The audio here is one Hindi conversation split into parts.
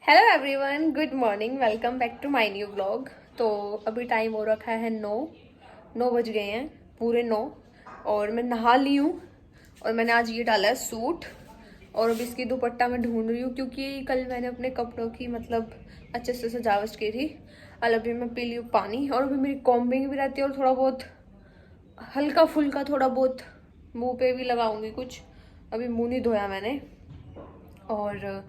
Hello everyone, good morning, welcome back to my new vlog. तो अभी टाइम हो रखा है 9 बज गए हैं, पूरे 9। और मैं नहा ली हूँ और मैंने आज ये डाला है सूट। और अभी इसकी दुपट्टा मैं ढूंढ रही हूँ क्योंकि कल मैंने अपने कपड़ों की मतलब अच्छे से सजावट की थी। अभी मैं पी ली हूँ पानी और अभी मेरी कॉम्बिंग भी रहती है और थोड़ा बहुत हल्का फुल्का थोड़ा बहुत मुँह पे भी लगाऊंगी कुछ। अभी मुँह नहीं धोया मैंने। और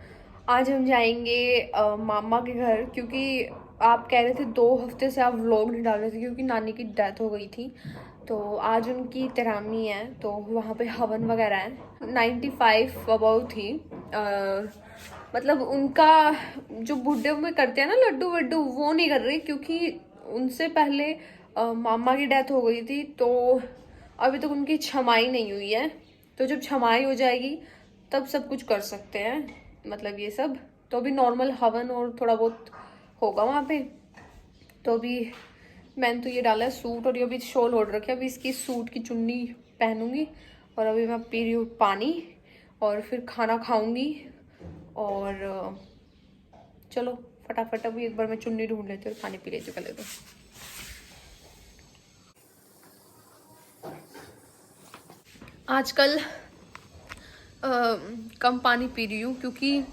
आज हम जाएंगे मामा के घर क्योंकि आप कह रहे थे 2 हफ्ते से आप व्लॉग नहीं डाल रहे थे क्योंकि नानी की डेथ हो गई थी। तो आज उनकी तिरामी है तो वहाँ पे हवन वगैरह है। 95 अबाउ थी। मतलब उनका जो बुढ़े में करते हैं ना लड्डू वड्डू, वो नहीं कर रही क्योंकि उनसे पहले मामा की डेथ हो गई थी। तो अभी तक उनकी छमाई नहीं हुई है। तो जब छमाई हो जाएगी तब सब कुछ कर सकते हैं, मतलब ये सब। तो अभी नॉर्मल हवन और थोड़ा बहुत होगा वहाँ पे। तो अभी मैंने तो ये डाला है सूट और ये अभी शॉल ओढ़ रखे। अभी इसकी सूट की चुन्नी पहनूंगी और अभी मैं पी रही हूँ पानी और फिर खाना खाऊंगी। और चलो फटाफट अभी एक बार मैं चुन्नी ढूंढ लेती हूँ और पानी पी लेती हूँ पहले तो। आजकल कम पानी पी रही हूँ क्योंकि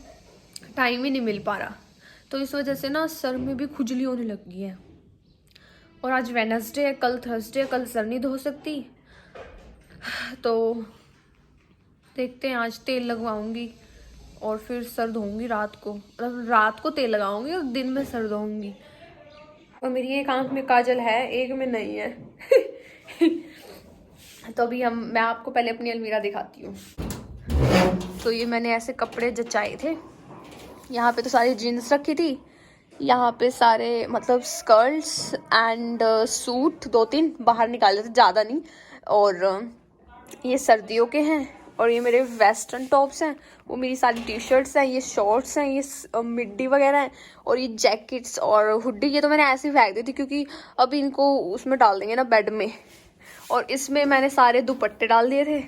टाइम ही नहीं मिल पा रहा। तो इस वजह से ना सर में भी खुजली होने लगी है। और आज वेडनेसडे है, कल थर्सडे है, कल सर नहीं धो सकती। तो देखते हैं, आज तेल लगवाऊंगी और फिर सर धोऊंगी रात को। मतलब रात को तेल लगाऊंगी और दिन में सर धोऊंगी। और मेरी एक आंख में काजल है, एक में नहीं है। तो अभी मैं आपको पहले अपनी अलमीरा दिखाती हूँ। तो ये मैंने ऐसे कपड़े जचाए थे। यहाँ पे तो सारी जीन्स रखी थी, यहाँ पे सारे मतलब स्कर्ट्स एंड सूट 2-3 बाहर निकाले थे, ज़्यादा नहीं। और ये सर्दियों के हैं और ये मेरे वेस्टर्न टॉप्स हैं। वो मेरी सारी टी शर्ट्स हैं, ये शॉर्ट्स हैं, ये मिड्डी वगैरह हैं और ये जैकेट्स और हुड्डी। ये तो मैंने ऐसे ही फेंक दी थी क्योंकि अभी इनको उसमें डाल देंगे ना बेड में। और इसमें मैंने सारे दुपट्टे डाल दिए थे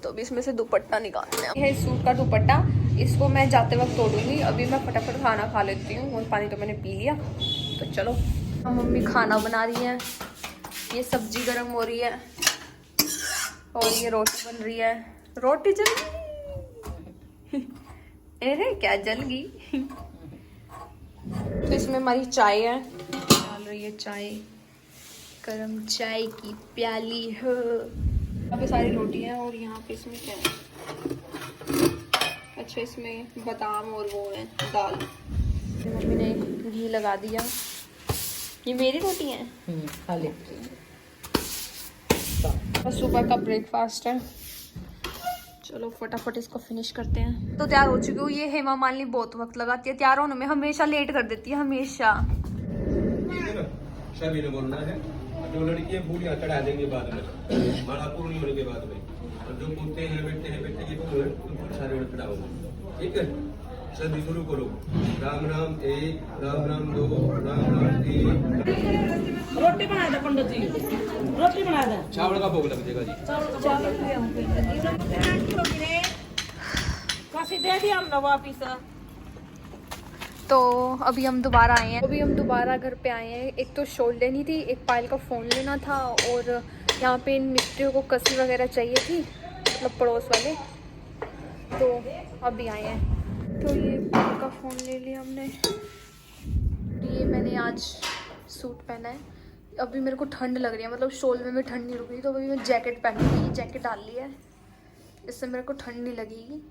तो अभी इसमें से दुपट्टा निकालना है। ये सूट का दुपट्टा, इसको मैं जाते वक्त तोड़ूंगी। अभी मैं फटाफट खाना खा लेती हूँ और पानी तो मैंने पी लिया। तो चलो, मम्मी खाना बना रही है, ये सब्जी गर्म हो रही है और ये रोटी बन रही है। रोटी जल गई। अरे क्या जल गई। तो इसमें हमारी चाय है, डाल रही है चाय, गरम चाय की प्याली है। यहाँ पे सारी रोटी है और यहाँ पे इसमें क्या है, अच्छा इसमें बादाम और वो है दाल। मम्मी ने घी लगा दिया। ये मेरी रोटी है, खा ले। सुबह का ब्रेकफास्ट है। चलो फटाफट इसको फिनिश करते हैं। तो तैयार हो चुकी हूँ। ये हेमा मालिनी बहुत वक्त लगाती है तैयार होने में, हमेशा लेट कर देती है हमेशा। सभी ने बोलना है, जो लड़की है फूल यहाँ चढ़ा देंगे बाद में, माला पूर्ण होने के बाद में। और जो कूदते हैं बैठते ये फूल तुम सारे चढ़ाओगे, ठीक है। सभी शुरू करो। राम राम एक, राम राम दो, राम राम तीन। रोटी बना दे पंडित जी, रोटी बना दे। चावल का भोग लग जाएगा जी। काशी दे दिया हमने वापिस। तो अभी हम दोबारा आए हैं। अभी हम दोबारा घर पे आए हैं। एक तो शॉल लेनी थी, एक पायल का फ़ोन लेना था और यहाँ पे इन मिस्त्रियों को कसी वगैरह चाहिए थी, मतलब पड़ोस वाले। तो अभी आए हैं। तो ये पायल का फ़ोन ले लिया हमने। ये मैंने आज सूट पहना है। अभी मेरे को ठंड लग रही है, मतलब शॉल में भी ठंड नहीं रुक रही। तो अभी मैं जैकेट पहनूंगी, जैकेट डाल ली है, इससे मेरे को ठंड नहीं लगेगी।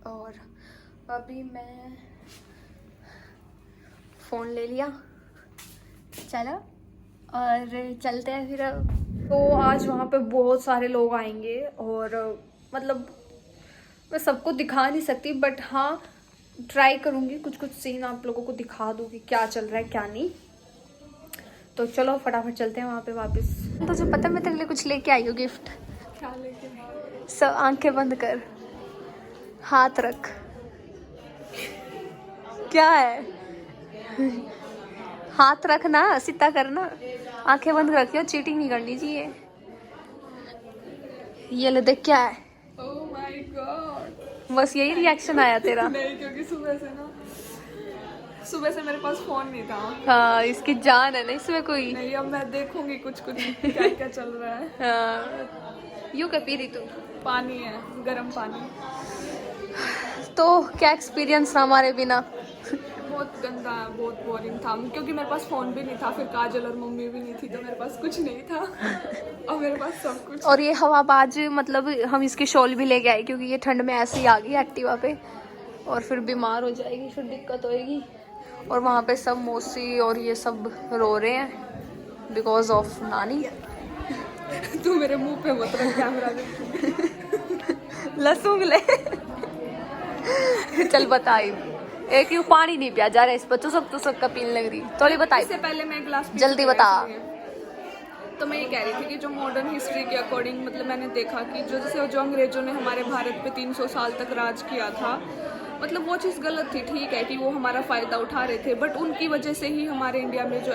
और अभी मैं फ़ोन ले लिया, चलो और चलते हैं फिर। तो आज वहाँ पे बहुत सारे लोग आएंगे और मतलब मैं सबको दिखा नहीं सकती, बट हाँ ट्राई करूँगी कुछ कुछ सीन आप लोगों को दिखा दूँ कि क्या चल रहा है क्या नहीं। तो चलो फटाफट चलते हैं वहाँ पे वापस। तो जो पता है मैं तेरे लिए कुछ लेके आई हूँ गिफ्ट। क्या लेके? सब आंखें बंद कर, हाथ रख। क्या है? हाथ रखना, सीधा करना, आंखें बंद रखियो, चीटिंग नहीं करनी चाहिए। ये ले देख क्या है। Oh my God! बस यही रिएक्शन आया तेरा? नहीं, क्योंकि सुबह से ना सुबह से मेरे पास फोन नहीं था। हाँ इसकी जान है ना इसमें कोई। नहीं, अब मैं देखूंगी कुछ क्या क्या चल रहा है। हाँ यूं क्या पी रही तू? पानी है, गर्म पानी। तो क्या एक्सपीरियंस रहा हमारे बिना? बहुत गंदा है, बहुत बोरिंग था, क्योंकि मेरे पास फोन भी नहीं था, फिर काजल और मम्मी भी नहीं थी, तो मेरे पास कुछ नहीं था। और मेरे पास सब कुछ। और ये हवाबाज मतलब हम इसकी शॉल भी लेके आए क्योंकि ये ठंड में ऐसे ही आ गई एक्टिवा पे और फिर बीमार हो जाएगी, फिर दिक्कत होएगी। और वहाँ पे सब मौसी और ये सब रो रहे हैं बिकॉज ऑफ नानी। तू मेरे मुंह पे मत रख कैमरा। लसूंग ले। चल बताई एक यूं पानी नहीं पिया जा रहा है इस पर, तो सब का पीने लग रही। थोड़ी बताई इससे पहले मैं ग्लास जल्दी बता। तो मैं ये कह रही थी कि जो मॉडर्न हिस्ट्री के अकॉर्डिंग मतलब मैंने देखा कि जो अंग्रेजों ने हमारे भारत पे 300 साल तक राज किया था, मतलब वो चीज़ गलत थी। ठीक है कि वो हमारा फ़ायदा उठा रहे थे, बट उनकी वजह से ही हमारे इंडिया में जो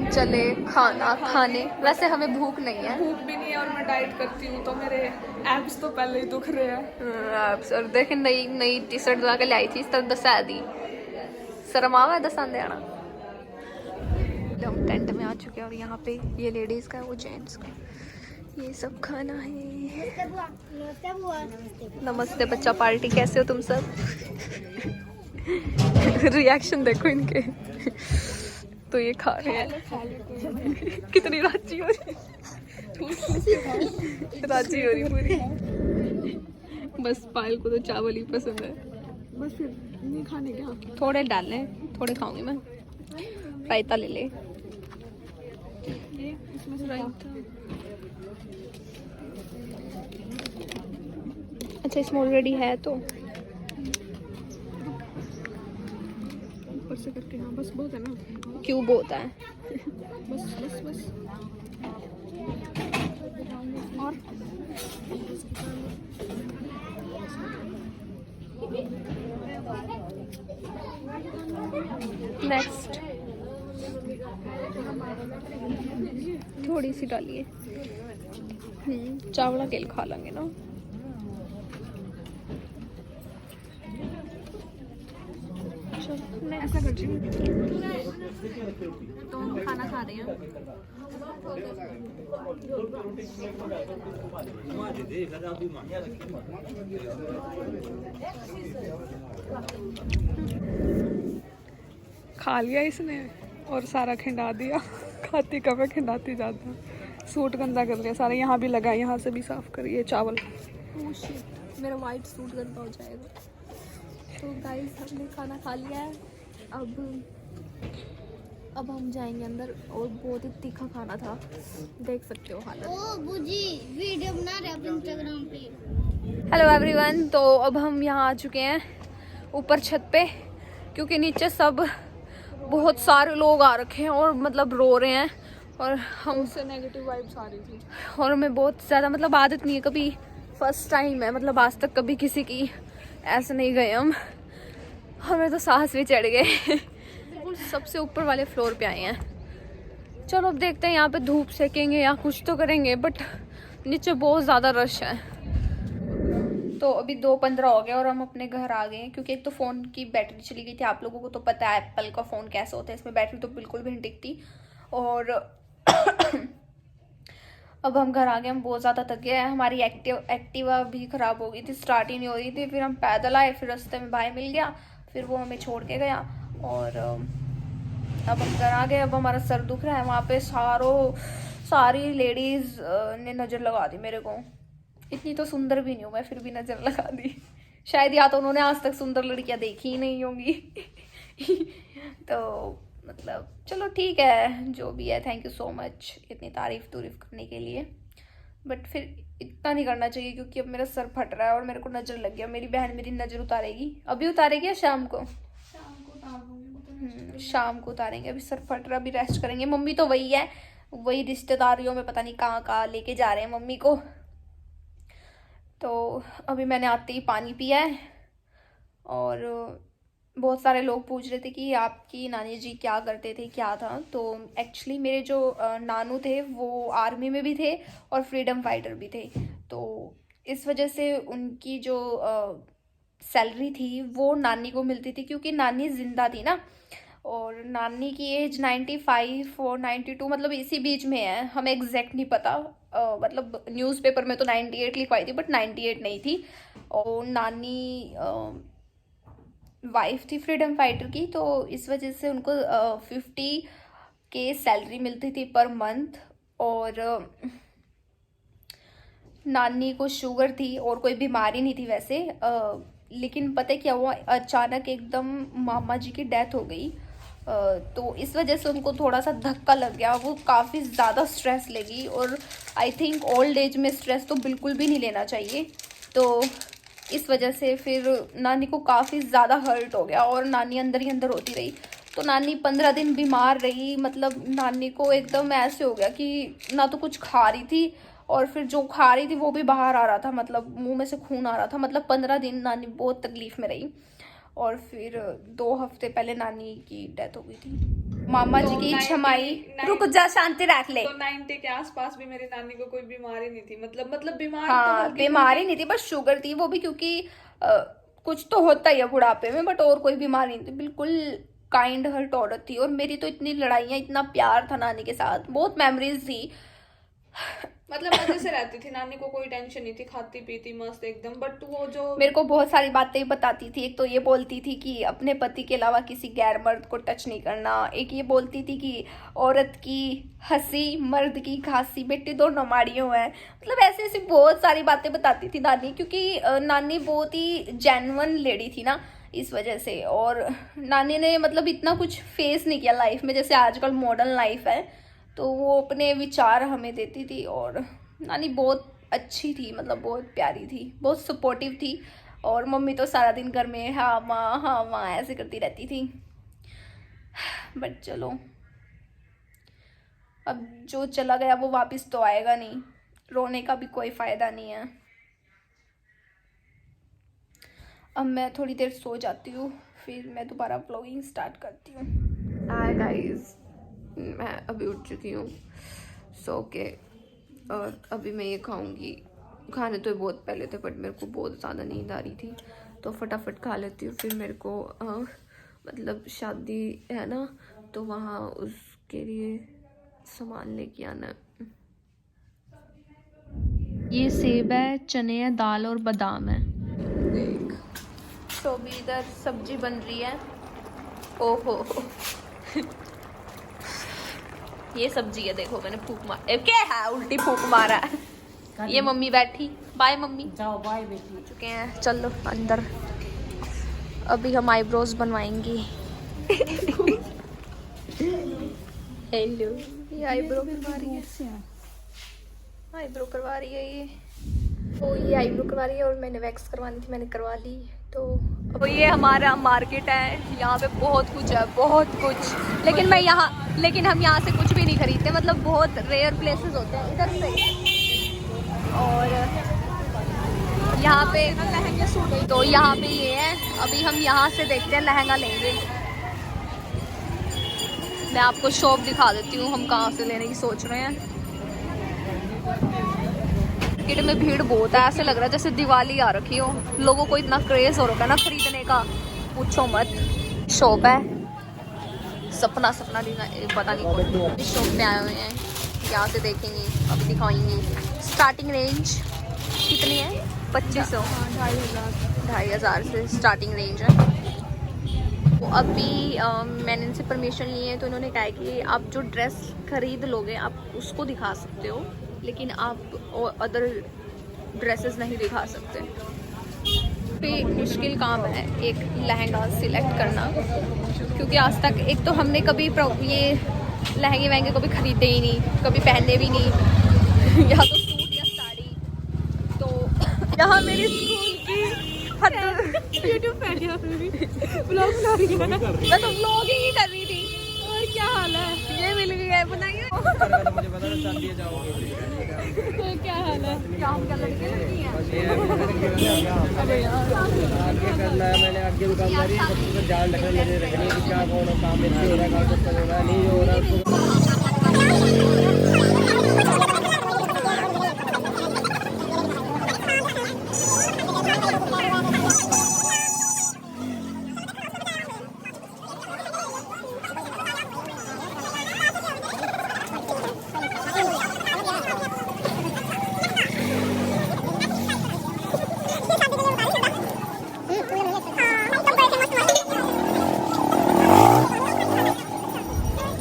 चले खाना खाने। वैसे हमें भूख नहीं है। भूख भी नहीं है और मैं डाइट करती हूँ, तो मेरे एब्स तो पहले ही दुख रहे हैं। और देखे नई नई टी शर्ट ला के लाई थी इस तरह दसा दी शर्म आवा दसा दे आना। हम टेंट में आ चुके हैं और यहाँ पे ये लेडीज का वो जेंट्स का ये सब खाना है। नमस्ते बच्चा पार्टी, कैसे हो तुम सब? रिएक्शन देखो इनके। तो ये खा रहे हैं। कितनी राजी हो रही, राजी हो रही पूरी। बस पायल को तो चावल ही पसंद है। बस फिर नहीं खाने क्या, थोड़े डालें, थोड़े खाऊंगी मैं। रायता ले ले। अच्छा इसमें ऑलरेडी है तो ऊपर से करके। हाँ बस बहुत है ना। क्यों बहुत है? बस बस बस। और नेक्स्ट थोड़ी सी डालिए। चावल अकेले खा लेंगे ना। ऐसा कर रही हूँ। तो हम खाना खा रहे हैं। खा लिया इसने और सारा खिंडा दिया। खाती कब है खिंडाती जाता। सूट गंदा कर लिया सारा, यहाँ भी लगा, यहाँ से भी साफ करिए। चावल मेरा वाइट सूट गंदा हो जाएगा। तो गाइस हमने खाना खा लिया है। अब हम जाएंगे अंदर और बहुत ही तीखा खाना था, देख सकते हो हालत। ओ बुजी वीडियो बना रहे हैं इंस्टाग्राम पे। हेलो एवरीवन, तो अब हम यहाँ आ चुके हैं ऊपर छत पे, क्योंकि नीचे सब बहुत सारे लोग आ रखे हैं और मतलब रो रहे हैं और हमसे नेगेटिव वाइब्स आ रही थी। और हमें बहुत ज़्यादा मतलब आदत नहीं है, कभी फर्स्ट टाइम है, मतलब आज तक कभी किसी की ऐसे नहीं गए हम। हमें तो सांस भी चढ़ गए। बिल्कुल सबसे ऊपर वाले फ्लोर पे आए हैं। चलो अब देखते हैं, यहाँ पे धूप सेकेंगे या कुछ तो करेंगे, बट नीचे बहुत ज़्यादा रश है। तो अभी 2:15 हो गया और हम अपने घर आ गए हैं, क्योंकि एक तो फ़ोन की बैटरी चली गई थी। आप लोगों को तो पता है एप्पल का फ़ोन कैसा होता है, इसमें बैटरी तो बिल्कुल भी नहीं टिकती। और अब हम घर आ गए। हम बहुत ज़्यादा थक गए हैं। हमारी एक्टिवा भी ख़राब हो गई थी, स्टार्ट ही नहीं हो रही थी। फिर हम पैदल आए, फिर रास्ते में भाई मिल गया, फिर वो हमें छोड़ के गया और अब हम घर आ गए। अब हमारा सर दुख रहा है। वहाँ पे सारी लेडीज़ ने नज़र लगा दी मेरे को। इतनी तो सुंदर भी नहीं हूँ मैं, फिर भी नज़र लगा दी। शायद या तो उन्होंने आज तक सुंदर लड़कियाँ देखी ही नहीं होंगी। तो मतलब चलो ठीक है, जो भी है। थैंक यू सो मच इतनी तारीफ़ करने के लिए, बट फिर इतना नहीं करना चाहिए, क्योंकि अब मेरा सर फट रहा है और मेरे को नज़र लग गया। मेरी बहन मेरी नज़र उतारेगी, अभी उतारेगी या शाम को? शाम को उतार दूंगी। शाम को उतारेंगे। अभी सर फट रहा, अभी रेस्ट करेंगे। मम्मी तो वही है, वही रिश्तेदारियों में पता नहीं कहाँ कहाँ लेके जा रहे हैं मम्मी को। तो अभी मैंने आते ही पानी पिया है। और बहुत सारे लोग पूछ रहे थे कि आपकी नानी जी क्या करते थे, क्या था। तो एक्चुअली मेरे जो नानू थे वो आर्मी में भी थे और फ्रीडम फाइटर भी थे। तो इस वजह से उनकी जो सैलरी थी वो नानी को मिलती थी, क्योंकि नानी जिंदा थी ना। और नानी की एज 95 और 92 मतलब इसी बीच में है, हमें एग्जैक्ट नहीं पता। मतलब न्यूज़पेपर में तो 98 लिखवाई थी, बट 98 नहीं थी। और नानी वाइफ थी फ्रीडम फाइटर की, तो इस वजह से उनको 50K सैलरी मिलती थी पर मंथ। और नानी को शुगर थी और कोई बीमारी नहीं थी वैसे। लेकिन पता है क्या हुआ, अचानक एकदम मामा जी की डेथ हो गई। तो इस वजह से उनको थोड़ा सा धक्का लग गया, वो काफ़ी ज़्यादा स्ट्रेस लेगी। और आई थिंक ओल्ड एज में स्ट्रेस तो बिल्कुल भी नहीं लेना चाहिए। तो इस वजह से फिर नानी को काफ़ी ज़्यादा हर्ट हो गया और नानी अंदर ही अंदर होती रही। तो नानी 15 दिन बीमार रही। मतलब नानी को एकदम ऐसे हो गया कि ना तो कुछ खा रही थी, और फिर जो खा रही थी वो भी बाहर आ रहा था, मतलब मुंह में से खून आ रहा था। मतलब 15 दिन नानी बहुत तकलीफ में रही। और फिर 2 हफ्ते पहले नानी की डेथ हो गई थी। मामा जी की छमाई, रुक जा शांति रख ले। तो 90 के आसपास भी मेरी नानी को कोई बीमारी नहीं थी। मतलब बीमार हाँ, बीमारी नहीं थी, बस शुगर थी, वो भी क्योंकि कुछ तो होता ही है बुढ़ापे में, बट और कोई बीमारी नहीं थी। बिल्कुल काइंड हर्ट औरत थी। और मेरी तो इतनी लड़ाइयाँ, इतना प्यार था नानी के साथ, बहुत मेमोरीज थी। मतलब मजे से रहती थी नानी को, कोई टेंशन नहीं थी, खाती पीती मस्त एकदम। बट वो जो मेरे को बहुत सारी बातें बताती थी। एक तो ये बोलती थी कि अपने पति के अलावा किसी गैर मर्द को टच नहीं करना। एक ये बोलती थी कि औरत की हंसी मर्द की खांसी, बेटी दोनों माड़ियों हैं। मतलब ऐसी ऐसी बहुत सारी बातें बताती थी नानी, क्योंकि नानी बहुत ही जेन्युइन लेडी थी ना, इस वजह से। और नानी ने मतलब इतना कुछ फेस नहीं किया लाइफ में जैसे आजकल मॉडर्न लाइफ है। तो वो अपने विचार हमें देती थी। और नानी बहुत अच्छी थी, मतलब बहुत प्यारी थी, बहुत सपोर्टिव थी। और मम्मी तो सारा दिन घर में हाँ माँ ऐसे करती रहती थी। बट चलो, अब जो चला गया वो वापस तो आएगा नहीं, रोने का भी कोई फ़ायदा नहीं है। अब मैं थोड़ी देर सो जाती हूँ, फिर मैं दोबारा ब्लॉगिंग स्टार्ट करती हूँ। हाय गाइस, मैं अभी उठ चुकी हूँ सो के, और अभी मैं ये खाऊंगी। खाने तो बहुत पहले थे, बट मेरे को बहुत ज़्यादा नींद आ रही थी, तो फटाफट खा लेती हूँ। फिर मेरे को मतलब शादी है ना, तो वहाँ उसके लिए सामान लेके आना है। ये सेब है, चने हैं, दाल और बादाम है। देख, तो अभी इधर सब्जी बन रही है। ओहो ये सब्जी है, देखो मैंने फूक मार, क्या है उल्टी फूक मारा है। ये मम्मी बैठी, बाय मम्मी, जाओ बाय बेटी। चुके हैं, चलो अंदर। अभी हम आईब्रोज बनवाएंगे। हेलो, ये आईब्रो करवा रही है, आईब्रो करवा रही है ये। तो ये आईब्रो करवा रही है और मैंने वैक्स करवानी थी, मैंने करवा ली। तो अब ये हमारा मार्केट है, यहाँ पे बहुत कुछ है, बहुत कुछ। लेकिन हम यहाँ से कुछ भी नहीं खरीदते, मतलब बहुत रेयर प्लेसेस होते हैं इधर से। और यहाँ पे लहंगे सूट, तो यहाँ पे ये है। अभी हम यहाँ से देखते हैं, लहंगा लेंगे। मैं आपको शॉप दिखा देती हूँ हम कहाँ से लेने की सोच रहे हैं। मार्केट में भीड़ बहुत है, ऐसे लग रहा है जैसे दिवाली आ रखी हो। लोगों को इतना क्रेज हो रखा है ना खरीदने का, पूछो मत। शॉप है सपना पता नहीं कौन शॉप पे आए हुए हैं। यहाँ से देखेंगे, अभी दिखाएंगे। स्टार्टिंग रेंज कितनी है? 2500, 2500 से स्टार्टिंग रेंज है। तो अभी मैंने इनसे परमिशन ली है, तो उन्होंने कहा है कि आप जो ड्रेस खरीद लोगे आप उसको दिखा सकते हो, लेकिन आप अदर ड्रेसेस नहीं दिखा सकते। पे मुश्किल काम है एक लहंगा सिलेक्ट करना, क्योंकि आज तक एक तो हमने कभी ये लहंगे वहंगे कभी खरीदे ही नहीं, कभी पहने भी नहीं। या तो सूट या साड़ी। तो यहाँ मेरी स्कूल की यूट्यूब ब्लॉग बना रही है। मैं तो व्लॉगिंग ही कर रही थी। और क्या हाल है? ये मिल गया है, बनाइए। मुझे पता था शादी जाओगे। तो क्या हाल है? क्या हम क्या लड़के लड़की हैं? अबे यार आगे करना है, मैंने आगे दुकानदारी सबको जान रखना, मुझे रखनी है कि क्या कौन काम इससे हो रहा है, काम किसका हो रहा है, नहीं हो रहा है उसको।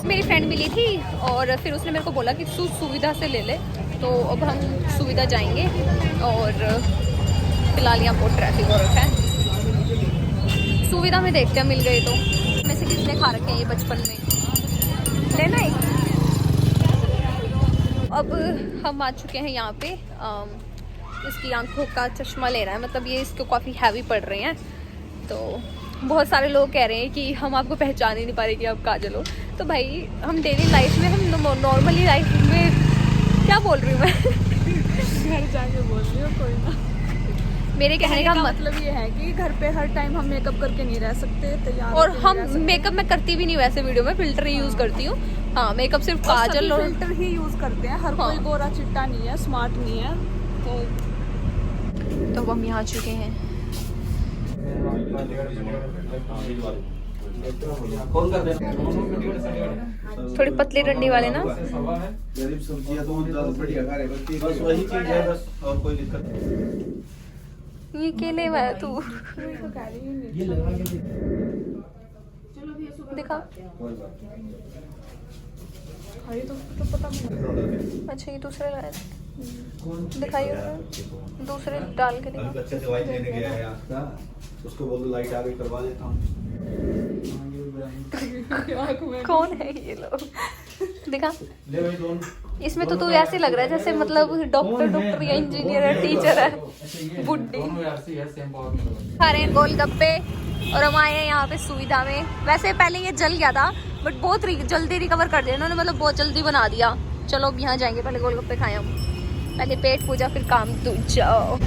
मेरी फ्रेंड मिली थी और फिर उसने मेरे को बोला कि तू सुविधा से ले ले, तो अब हम सुविधा जाएंगे। और फिलहाल यहाँ बहुत ट्रैफिक हो रखा है। सुविधा में देखते हैं, मिल गए तो। में से किसने खा रखे हैं ये बचपन में? लेना है। अब हम आ चुके हैं यहाँ पे। इसकी आंखों का चश्मा लेना है, मतलब ये इसको काफ़ी हैवी पड़ रहे हैं। तो बहुत सारे लोग कह रहे हैं कि हम आपको पहचान ही नहीं पा रहे कि आप काजल हो। तो भाई हम डेली लाइफ में, हम नॉर्मली लाइफ में, क्या बोल रही हूँ मैं? घर जाके बोल रही हूँ, कोई ना। मेरे कहने का मतलब ये है कि घर पे हर टाइम हम मेकअप करके नहीं रह सकते, तैयार और होके हम नहीं रह सकते। मेकअप मैं करती भी नहीं वैसे, वीडियो में फिल्टर ही यूज़ करती हूँ। हाँ, मेकअप सिर्फ काजल और फिल्टर ही यूज करते हैं, हर हाँ। कोई गोरा चिट्टा नहीं है, स्मार्ट नहीं है। तो अब हम यहाँ आ चुके हैं। कौन कर रहे थोड़ी पतली डंडी वाले ना। गरीब सब्जियां तो ज्यादा बढ़िया खा रहे हैं, बस वही चीज है, बस और कोई दिक्कत नहीं। ये केले में तू दिखा। अच्छा, ये दूसरे लाए थे। दिखाइए दूसरे डाल के दिखा। बच्चे दवाई लेने गया है आपका, उसको बोल दो लाइट आ गई, करवा देता हूँ। कौन है ये लोग? दिखा। ले भाई दोनों। इसमें तो तू ऐसे लग रहा है जैसे मतलब डॉक्टर या इंजीनियर है, टीचर है, बुड्ढी। खा रहे हैं गोलगप्पे और हम आए हैं यहाँ पे सुविधा में। वैसे पहले ये जल गया था, बट बहुत जल्दी रिकवर कर दिया इन्होंने, मतलब बहुत जल्दी बना दिया। चलो अब यहाँ जाएंगे, पहले गोलगप्पे खाएं हम। पहले पेट पूजा फिर काम दूजा।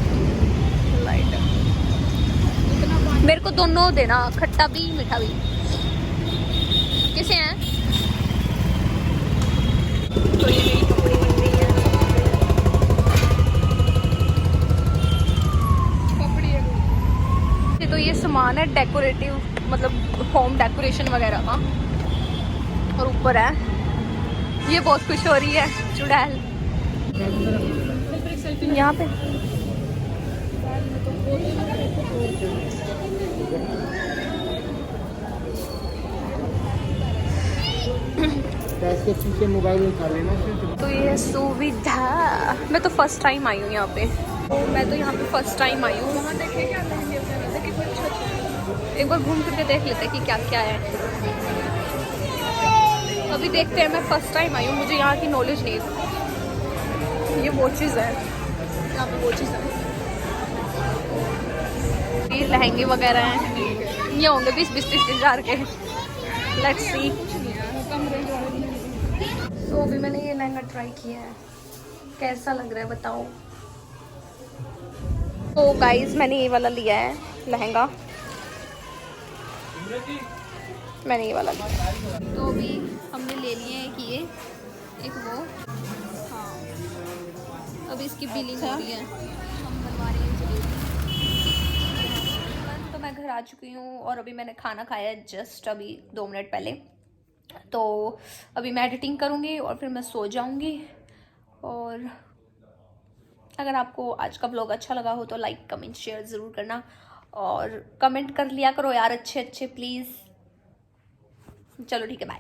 लाइट मेरे को दोनों देना, खट्टा भी मीठा भी। किसे हैं? तो ये मेरी कपड़ी बन रही है। तो ये सामान है डेकोरेटिव, मतलब होम डेकोरेशन वगैरह का। और ऊपर है, ये बहुत खुश हो रही है चुड़ैल यहाँ पे। इसके पीछे मोबाइल उठा लेना फिर। तो ये सुविधा, मैं तो फर्स्ट टाइम आई हूँ यहाँ पे। मैं तो यहाँ पे फर्स्ट टाइम आई हूँ। वहाँ देखे क्या लहंगे वगैरह थे, कितने अच्छे। एक बार घूम फिर के देख लेते हैं कि क्या क्या है। अभी देखते हैं, मैं फर्स्ट टाइम आई हूँ, मुझे यहाँ की नॉलेज नहीं है। ये वॉचेस है, यहाँ पे वॉचेस है, ये लहंगे वगैरह हैं। ये होंगे 20-30 हज़ार के। Let's see. तो अभी मैंने ये लहंगा ट्राई किया है, कैसा लग रहा है बताओ। तो गाइस मैंने ये वाला लिया है लहंगा, मैंने ये वाला लिया। तो अभी हमने ले लिए हैं कि ये एक वो, हाँ अभी इसकी बिलिंग हो रही है, हम बनवा रहे हैं जलेबी। तो मैं घर आ चुकी हूँ और अभी मैंने खाना खाया है जस्ट अभी 2 मिनट पहले। तो अभी मैं एडिटिंग करूँगी और फिर मैं सो जाऊँगी। और अगर आपको आज का व्लॉग अच्छा लगा हो तो लाइक कमेंट शेयर ज़रूर करना, और कमेंट कर लिया करो यार अच्छे अच्छे प्लीज़। चलो ठीक है, बाय।